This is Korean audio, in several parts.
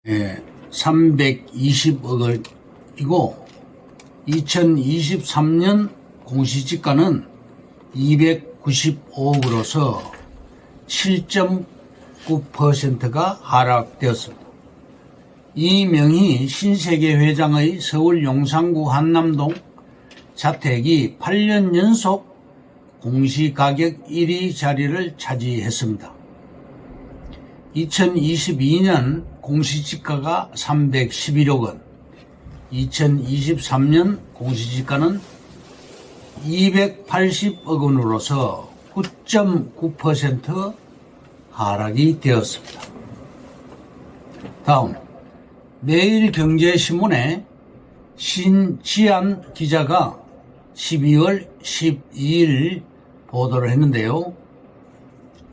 320억이고 2023년 공시지가는 295억으로서 7.9%가 하락되었습니다. 이명희 신세계 회장의 서울 용산구 한남동 자택이 8년 연속 공시가격 1위 자리를 차지했습니다. 2022년 공시지가가 311억 원, 2023년 공시지가는 280억 원으로서 9.9% 하락이 되었습니다. 다음, 매일경제신문에 신지안 기자가 12월 12일 보도를 했는데요.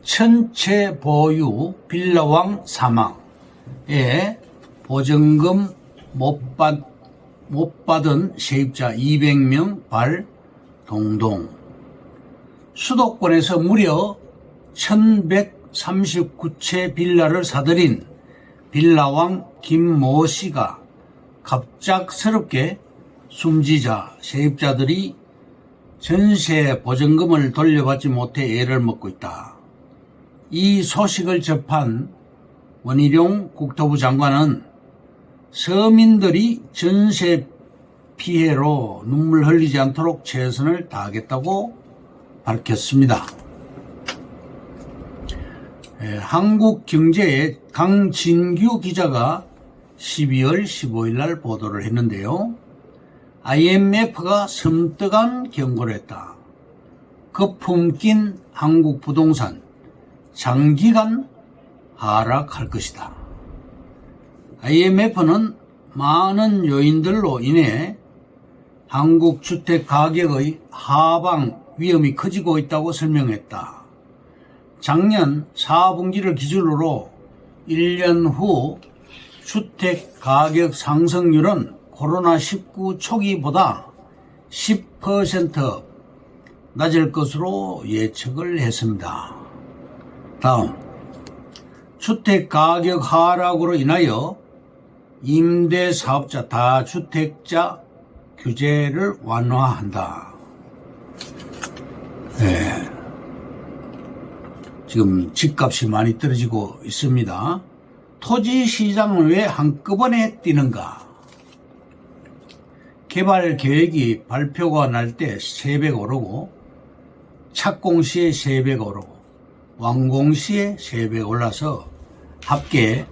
천채 보유 빌라왕 사망에 보증금 못 받은 세입자 200명 발 동동. 수도권에서 무려 1139채 빌라를 사들인 빌라왕 김모 씨가 갑작스럽게 숨지자 세입자들이 전세 보증금을 돌려받지 못해 애를 먹고 있다. 이 소식을 접한 원희룡 국토부 장관은 서민들이 전세 피해로 눈물 흘리지 않도록 최선을 다하겠다고 밝혔습니다. 한국경제의 강진규 기자가 12월 15일 날 보도를 했는데요. IMF가 섬뜩한 경고를 했다. 거품 낀 한국 부동산 장기간 하락할 것이다. IMF는 많은 요인들로 인해 한국 주택 가격의 하방 위험이 커지고 있다고 설명했다. 작년 4분기를 기준으로 1년 후 주택 가격 상승률은 코로나19 초기보다 10% 낮을 것으로 예측을 했습니다. 다음, 주택 가격 하락으로 인하여 임대사업자 다주택자 규제를 완화한다. 지금 집값이 많이 떨어지고 있습니다. 토지 시장은 왜 한꺼번에 뛰는가? 개발 계획이 발표가 날 때 3배 오르고, 착공 시에 3배 오르고, 완공 시에 3배 올라서 합계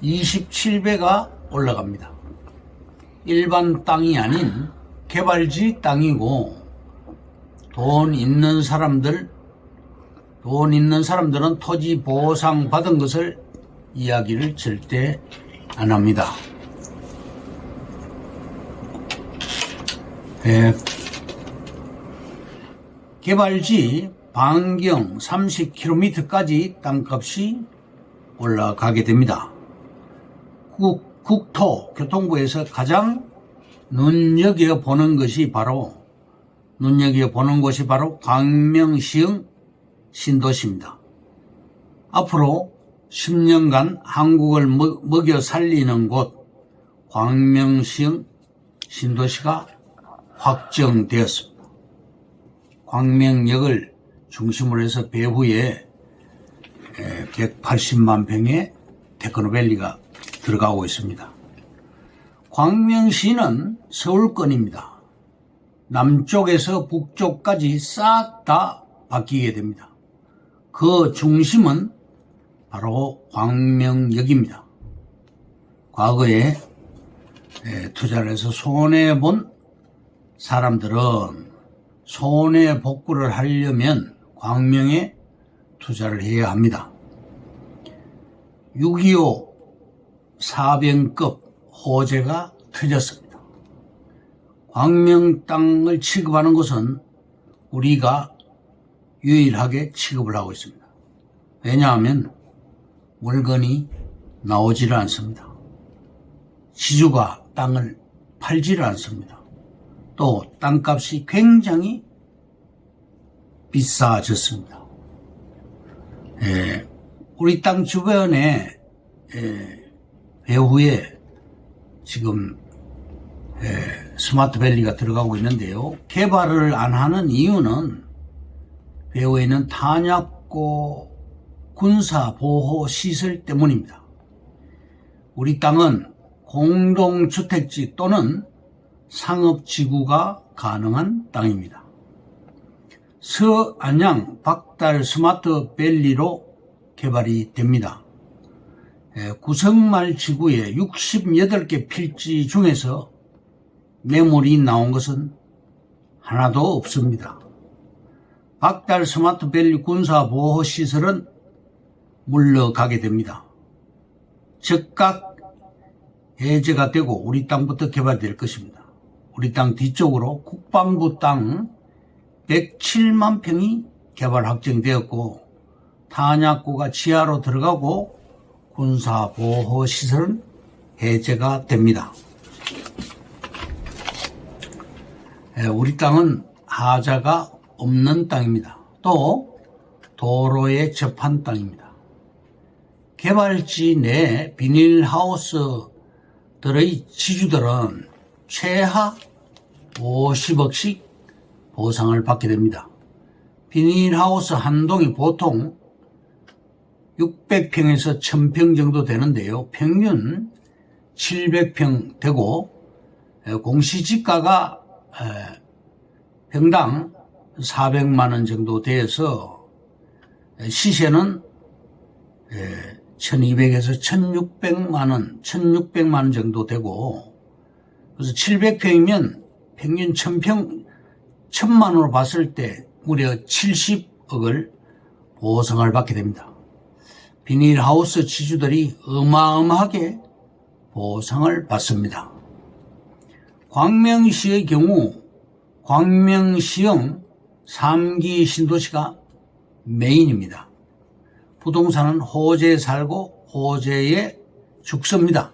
27배가 올라갑니다. 일반 땅이 아닌 개발지 땅이고, 돈 있는 사람들은 토지 보상 받은 것을 이야기를 절대 안 합니다. 개발지 반경 30km까지 땅값이 올라가게 됩니다. 국토교통부에서 가장 눈여겨보는 곳이 바로 광명시흥 신도시입니다. 앞으로 10년간 한국을 먹여 살리는 곳 광명시흥 신도시가 확정되었습니다. 광명역을 중심으로 해서 배후에 180만 평의 테크노밸리가 들어가고 있습니다. 광명시는 서울권입니다. 남쪽에서 북쪽까지 싹 다 바뀌게 됩니다. 그 중심은 바로 광명역입니다. 과거에 투자를 해서 손해본 사람들은 손해복구를 하려면 광명에 투자를 해야 합니다. 6.25 사병급 호재가 터졌습니다. 광명 땅을 취급하는 것은 우리가 유일하게 취급을 하고 있습니다. 왜냐하면 물건이 나오지를 않습니다. 지주가 땅을 팔지를 않습니다. 또 땅값이 굉장히 비싸졌습니다. 우리 땅 주변에 배후에 지금 스마트밸리가 들어가고 있는데요. 개발을 안 하는 이유는 배후에 있는 탄약고 군사보호시설 때문입니다. 우리 땅은 공동주택지 또는 상업지구가 가능한 땅입니다. 서안양 박달 스마트밸리로 개발이 됩니다. 구성말 지구의 68개 필지 중에서 매물이 나온 것은 하나도 없습니다. 박달 스마트밸리 군사보호시설은 물러가게 됩니다. 즉각 해제가 되고 우리 땅부터 개발될 것입니다. 우리 땅 뒤쪽으로 국방부 땅 107만 평이 개발 확정되었고 탄약고가 지하로 들어가고 군사보호시설은 해제가 됩니다. 우리 땅은 하자가 없는 땅입니다. 또 도로에 접한 땅입니다. 개발지 내 비닐하우스들의 지주들은 최하 50억씩 보상을 받게 됩니다. 비닐하우스 한 동이 보통 600평에서 1000평 정도 되는데요. 평균 700평 되고 공시지가가 평당 400만 원 정도 돼서 시세는 1200에서 1600만 원 정도 되고, 그래서 700평이면 평균 1000만 원으로 봤을 때 무려 70억을 보상을 받게 됩니다. 비닐하우스 지주들이 어마어마하게 보상을 받습니다. 광명시의 경우 광명시형 3기 신도시가 메인입니다. 부동산은 호재에 살고 호재에 죽습니다.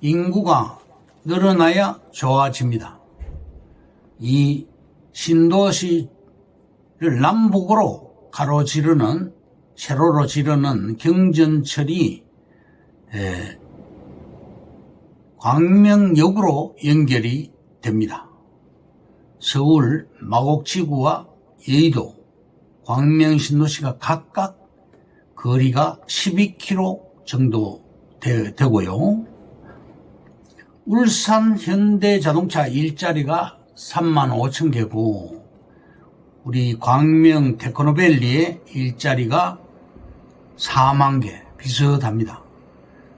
인구가 늘어나야 좋아집니다. 이 신도시를 남북으로 가로지르는 세로로 지르는 경전철이 광명역으로 연결이 됩니다. 서울 마곡지구와 여의도, 광명신도시가 각각 거리가 12km 정도 되고요. 울산 현대자동차 일자리가 35,000개고 우리 광명 테크노밸리의 일자리가 40,000개 비슷합니다.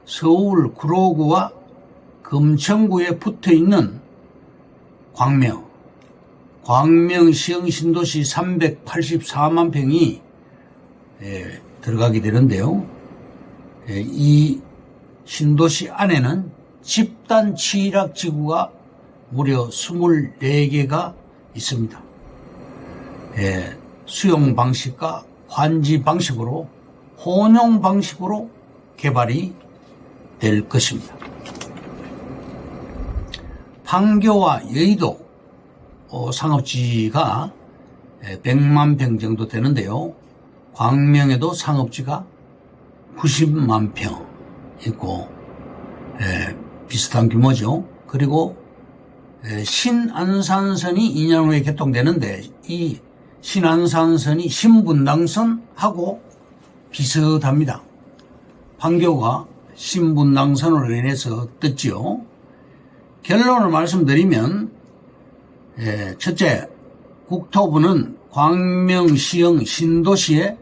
서울 구로구와 금천구에 붙어있는 광명시형 신도시 384만 평이 들어가게 되는데요. 이 신도시 안에는 집단 취락지구가 무려 24개가 있습니다. 수용 방식과 환지 방식으로 혼용 방식으로 개발이 될 것입니다. 판교와 여의도 상업지가 100만 평 정도 되는데요. 광명에도 상업지가 90만 평 있고 비슷한 규모죠. 그리고 신안산선이 2년 후에 개통되는데 이 신안산선이 신분당선하고 비슷합니다. 판교가 신분당선으로 인해서 떴지요. 결론을 말씀드리면 첫째, 국토부는 광명시형 신도시에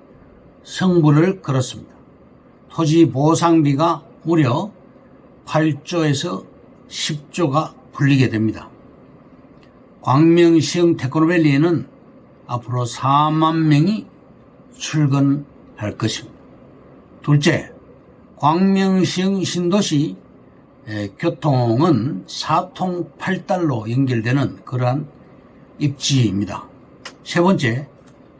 성부를 걸었습니다. 토지 보상비가 무려 8조에서 10조가 풀리게 됩니다. 광명시형 테크노밸리에는 앞으로 4만 명이 출근할 것입니다. 둘째, 광명시형 신도시 교통은 4통 8달로 연결되는 그러한 입지입니다. 세 번째,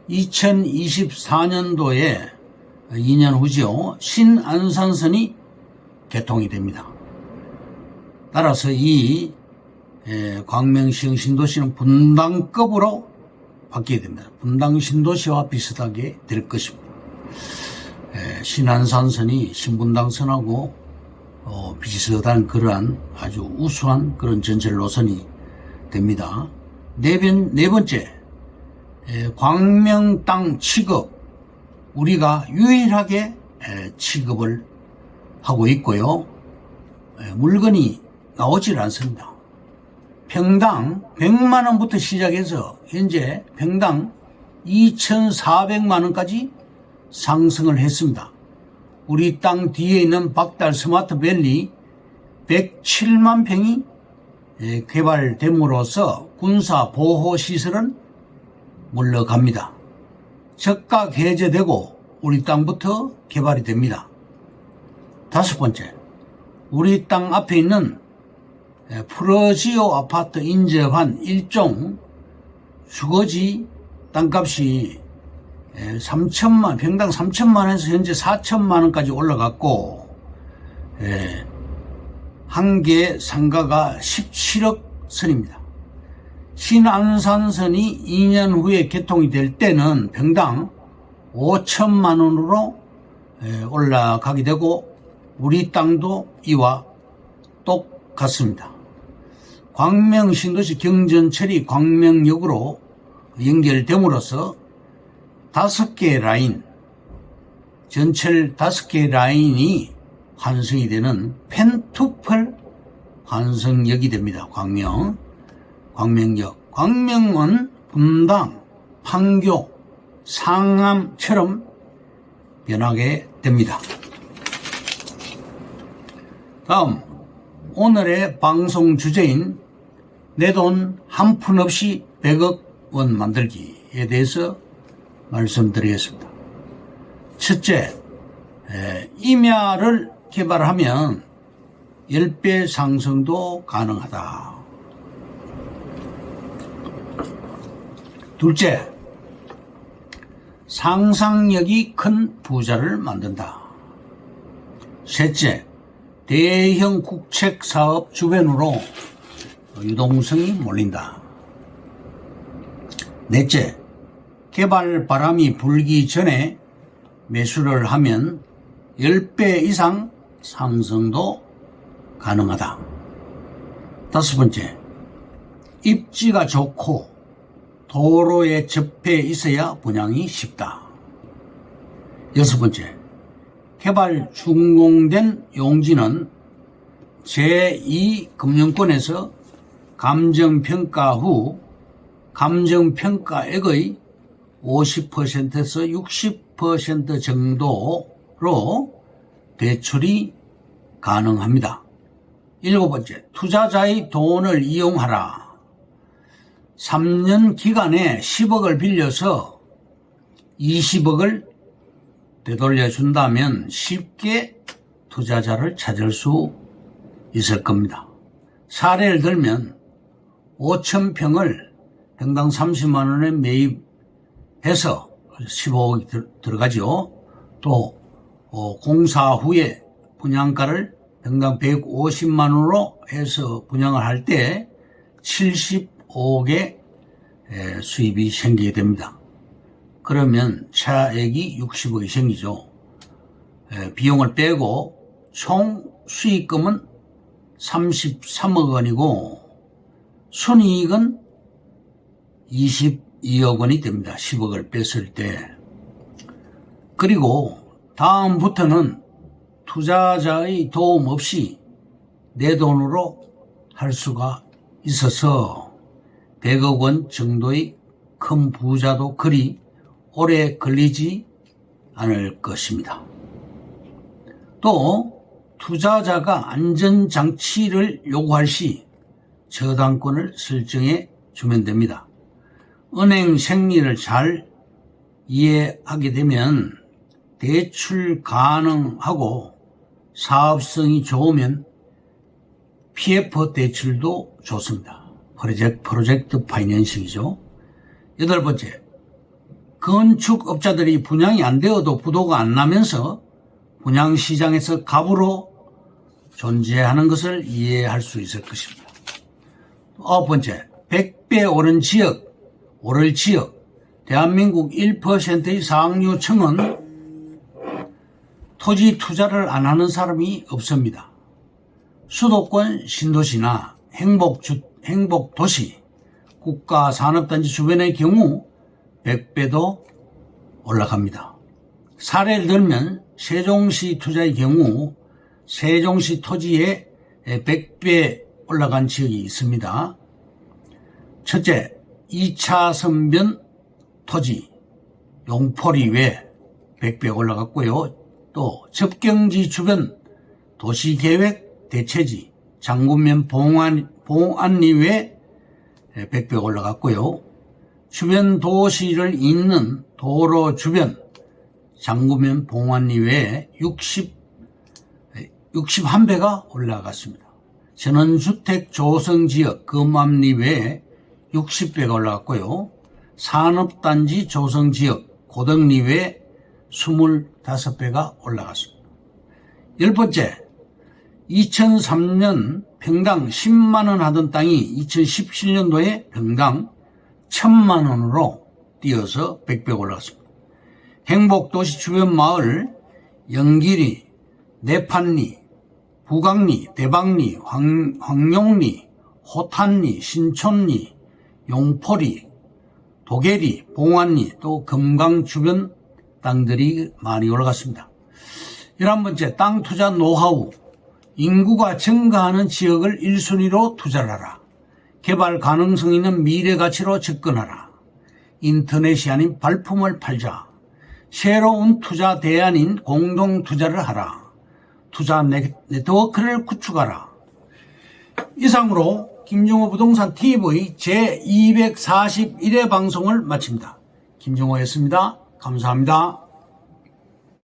2024년도에 2년 후죠. 신안산선이 개통이 됩니다. 따라서 이 광명시형 신도시는 분당급으로 바뀌게 됩니다. 분당 신도시와 비슷하게 될 것입니다. 신안산선이 신분당선하고 비슷한 그러한 아주 우수한 그런 전철 노선이 됩니다. 네 번째, 광명 땅 취급, 우리가 유일하게 취급을 하고 있고요. 물건이 나오질 않습니다. 평당 100만 원부터 시작해서 현재 평당 2,400만 원까지 상승을 했습니다. 우리 땅 뒤에 있는 박달 스마트밸리 107만 평이 개발됨으로써 군사 보호시설은 물러갑니다. 적각 해제되고 우리 땅부터 개발이 됩니다. 다섯 번째, 우리 땅 앞에 있는 프로지오 아파트 인접한 일종 주거지 땅값이 평당 3천만 원에서 현재 4천만 원까지 올라갔고, 한 개 상가가 17억 선입니다. 신안산선이 2년 후에 개통이 될 때는 평당 5천만 원으로 올라가게 되고, 우리 땅도 이와 똑같습니다. 광명 신도시 경전철이 광명역으로 연결됨으로써 5개 라인, 전철 5개 라인이 환승이 되는 펜투펄 환승역이 됩니다. 광명역. 광명은 분당, 판교, 상암처럼 변하게 됩니다. 다음, 오늘의 방송 주제인 내 돈 한 푼 없이 100억 원 만들기에 대해서 말씀드리겠습니다. 첫째, 임야를 개발하면 10배 상승도 가능하다. 둘째, 상상력이 큰 부자를 만든다. 셋째, 대형 국책 사업 주변으로 유동성이 몰린다. 넷째, 개발 바람이 불기 전에 매수를 하면 10배 이상 상승도 가능하다. 다섯 번째, 입지가 좋고 도로에 접해 있어야 분양이 쉽다. 여섯 번째, 개발 준공된 용지는 제2금융권에서 감정평가 후 감정평가액의 50%에서 60% 정도로 대출이 가능합니다. 일곱 번째, 투자자의 돈을 이용하라. 3년 기간에 10억을 빌려서 20억을 되돌려준다면 쉽게 투자자를 찾을 수 있을 겁니다. 사례를 들면 5,000평을 평당 30만 원에 매입해서 15억이 들어가죠. 또 공사 후에 분양가를 평당 150만 원으로 해서 분양을 할 때 75억의 수입이 생기게 됩니다. 그러면 차액이 60억이 생기죠. 비용을 빼고 총 수익금은 33억 원이고 순이익은 22억 원이 됩니다. 10억을 뺐을 때. 그리고 다음부터는 투자자의 도움 없이 내 돈으로 할 수가 있어서 100억 원 정도의 큰 부자도 그리 오래 걸리지 않을 것입니다. 또 투자자가 안전장치를 요구할 시 저당권을 설정해 주면 됩니다. 은행 생리를 잘 이해하게 되면 대출 가능하고 사업성이 좋으면 PF 대출도 좋습니다. 프로젝트 파이낸싱이죠. 여덟 번째, 건축업자들이 분양이 안 되어도 부도가 안 나면서 분양시장에서 갑으로 존재하는 것을 이해할 수 있을 것입니다. 아홉 번째, 100배 오를 지역, 대한민국 1%의 상류층은 토지 투자를 안 하는 사람이 없습니다. 수도권 신도시나 행복도시, 국가산업단지 주변의 경우 100배도 올라갑니다. 사례를 들면 세종시 투자의 경우 세종시 토지에 100배 올라간 지역이 있습니다. 첫째, 2차 선변 토지 용포리 외 100배 올라갔고요. 또 접경지 주변 도시계획 대체지 장군면 봉안리 외 100배 올라갔고요. 주변 도시를 잇는 도로 주변 장군면 봉안리 외에 61배가 올라갔습니다. 전원주택 조성지역 금암리 외에 60배가 올라갔고요. 산업단지 조성지역 고덕리 외에 25배가 올라갔습니다. 10번째, 2003년 평당 10만원 하던 땅이 2017년도에 평당 1000만원으로 뛰어서 100배가 올라갔습니다. 행복도시 주변 마을 영길리, 내판리, 부강리, 대방리, 황룡리, 호탄리, 신촌리, 용포리, 도계리, 봉안리, 또 금강 주변 땅들이 많이 올라갔습니다. 11번째, 땅 투자 노하우. 인구가 증가하는 지역을 1순위로 투자를 하라. 개발 가능성 있는 미래 가치로 접근하라. 인터넷이 아닌 발품을 팔자. 새로운 투자 대안인 공동 투자를 하라. 투자 네트워크를 구축하라. 이상으로 김종호 부동산 TV 제241회 방송을 마칩니다. 김종호였습니다. 감사합니다.